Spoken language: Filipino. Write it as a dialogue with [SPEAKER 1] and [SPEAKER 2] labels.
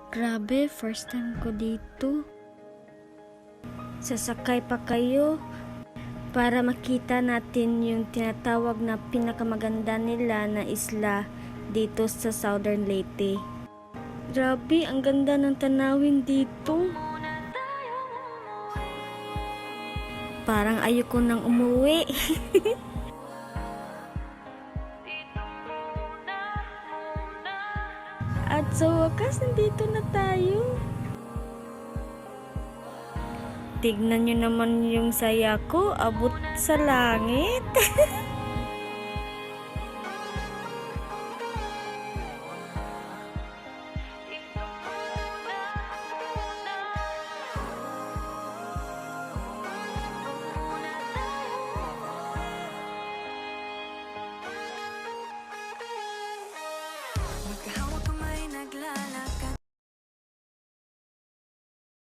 [SPEAKER 1] Grabe, first time ko dito. Sasakay pa kayo para makita natin yung tinatawag na pinakamaganda nila na isla dito sa Southern Leyte. Grabe, ang ganda ng tanawin dito. Parang ayoko nang umuwi. At sa wakas, nandito na tayo. Tignan nyo naman yung saya ko, abot sa langit.